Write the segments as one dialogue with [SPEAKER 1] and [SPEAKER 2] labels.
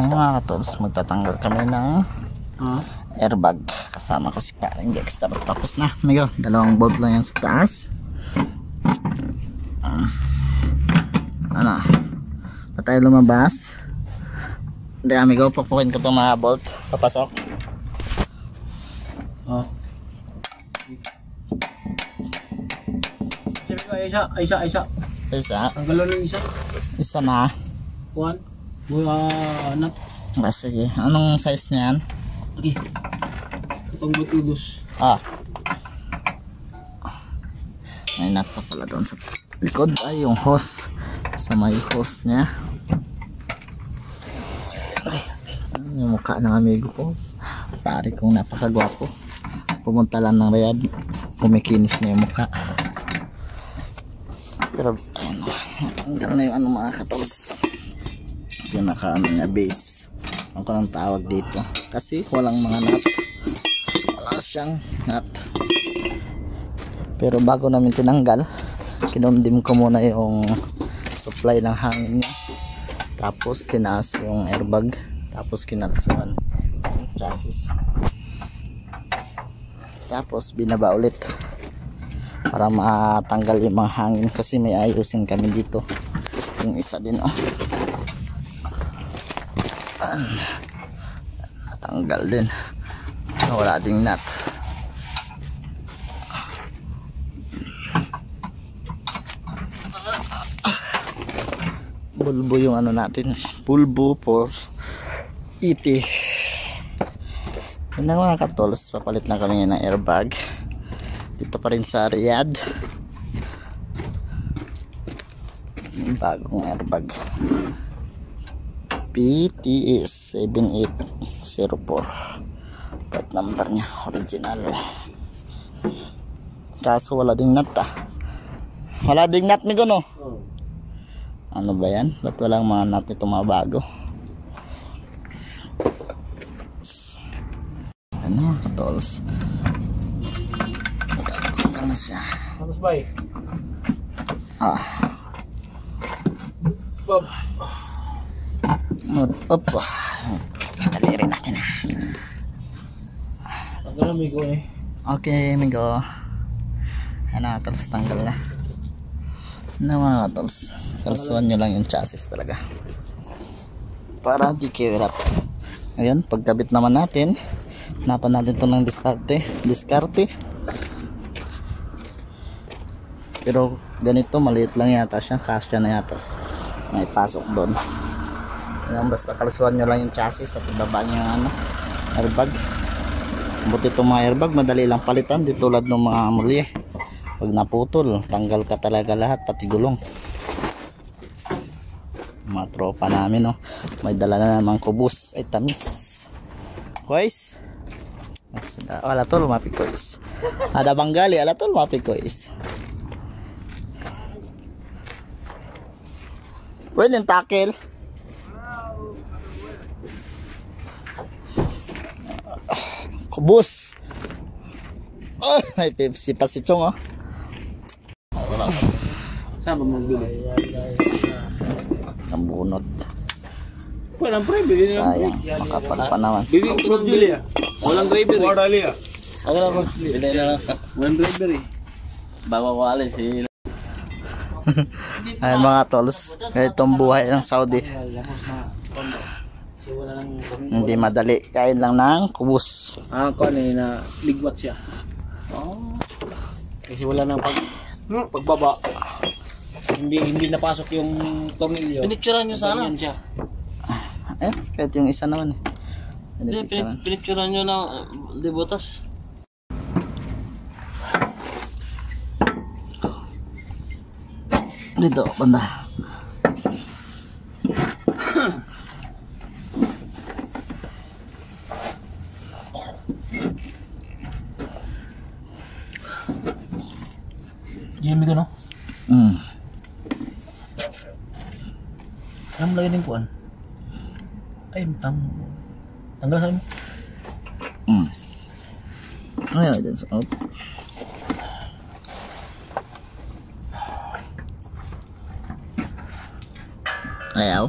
[SPEAKER 1] Ay mga katols, magtatanggal kami ng airbag. Kasama ko si paring Dexter. Tapos na, amigo, dalawang bolt lang yan sa taas. Ano, pa tayo lumabas. Hindi amigo, pukpukin ko itong mga bolt. Papasok. Isa.
[SPEAKER 2] Ang galon ng isa.
[SPEAKER 1] Isa na.
[SPEAKER 2] One. Nut.
[SPEAKER 1] Sige, anong size niyan?
[SPEAKER 2] Okay. Itong batulos.
[SPEAKER 1] May nut pa pala doon sa likod. Ay, yung hose. Sa may hose niya. Yung mukha ng amigo ko. Pare kong napakagwapo. Pumunta lang ng Riyadh. Kumikinis na yung mukha. Pero, ayun. Hanggang na yung ano mga katols. Pinaka ano niya, base. Ang ko nang tawag dito. Kasi walang mga nut. Wala siyang nut. Pero bago namin tinanggal, kinundim ko muna yung supply ng hangin niya. Tapos tinaas yung airbag. Tapos kinalsuan yung chassis. Tapos binaba ulit para matanggal yung mga hangin kasi may ayusin kami dito. Yung isa din natanggal din. Wala ding nut. Bulbo yung ano natin, bulbo for iti. Yun na mga katols, papalit lang kami ng airbag dito pa rin sa Riyadh. Yung bagong airbag PTS 7804 part number nya original. Kaso wala ding nut wala ding nut migo no. Ano ba yan? Ba't walang mga nut ito mga bago? Ano mga katols? Ano siya?
[SPEAKER 2] Tapos ba eh?
[SPEAKER 1] Bob. Opo. Kaliri natin
[SPEAKER 2] Tanggal na migo eh.
[SPEAKER 1] Okay migo. Ano katols, tanggal na. Ano mga katols? Kalsuan nyo lang yung chassis talaga para di kayo hirap. Ngayon pagkabit naman natin, hanapan natin ito ng diskarte. Pero ganito maliit lang yata siya, kasya na yata may pasok doon. Basta kalsuan nyo lang yung chassis at ibaba nyo yung airbag. Buti itong mga airbag madali lang palitan, di tulad ng mga mulye. Pag naputol, tanggal ka talaga lahat, pati gulong. Mga tropa namin may dala na namang kubus. Ay tamis kois. Ala tol mapi kois. Ada banggali ala tol mapi kois. Pwede yung takil. Kubus. May Pepsi pa si Chong
[SPEAKER 2] Saan ba magbili?
[SPEAKER 1] Ang bunot.
[SPEAKER 2] Walang driver.
[SPEAKER 1] Sayang, makapal pa naman.
[SPEAKER 2] Bili ko magbili Walang driver eh. Wala liya. Agad ako. Bili na lang. Walang driver eh. Bawa ko alis eh.
[SPEAKER 1] Ayun mga tols, itong buhay ng Saudi. Hindi madali, kain lang ng kubus.
[SPEAKER 2] Na ligwat siya. Kasi wala nang pagbaba. Hindi napasok yung tornilyo. Pinicturean nyo sana.
[SPEAKER 1] Kahit yung isa naman
[SPEAKER 2] Pinicturean nyo na libutas.
[SPEAKER 1] Dito, banda.
[SPEAKER 2] Jimmy ko no? Ang lagi ng kuan. Ay, tanggal sa mo.
[SPEAKER 1] Ayaw dyan sa out. Ayaw?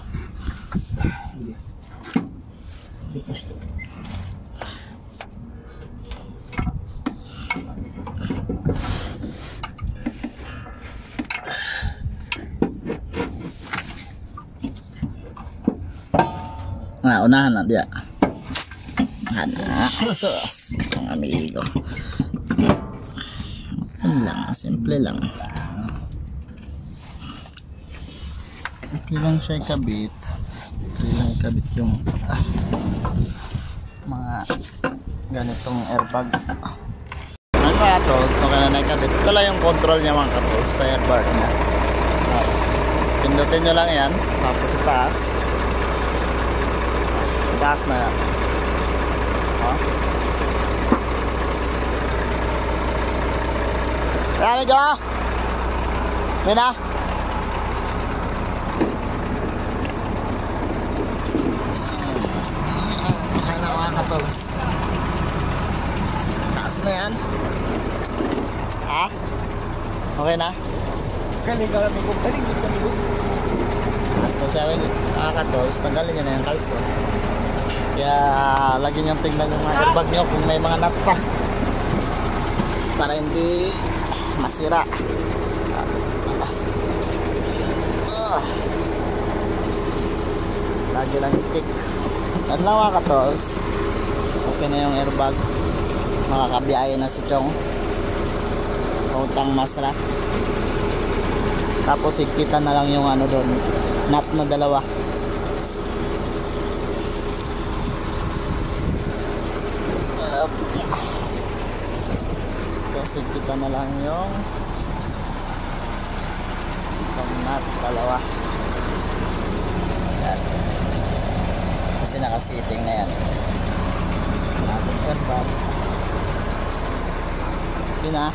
[SPEAKER 1] Nah, unahan na dia. Hana, sus, mga amigo. Yan lang, simple lang. Simple lang siya ikabit. Simple lang ikabit yung mga ganitong airbag. Ano kaya to? So, kaya na ikabit. Ito lang yung control niya mga katol sa airbag niya. Pindutin nyo lang yan. Tapos sa taas. Taas na yan. Marami ka ba? May na? Okay na mga katols. Taas na yan. Ha? Okay na? Galing ka amigo. Galing ka amigo. Taas na siya mga katols. Tanggalin nyo na yung kalso. Kaya lagi nyo tingnan yung mga airbag nyo kung may mga nut pa. Para hindi masira. Lagi lang check. Yan lang mga katols. Okay na yung airbag. Makakabiyahe na si Chong. Utang masra. Tapos higpitan na lang yung ano doon. Nut na dalawa. Tapos higpitan na lang yung nut dalawa. Yan. Kasi nakasiting na yan. Nakapag-airbag. Yun na.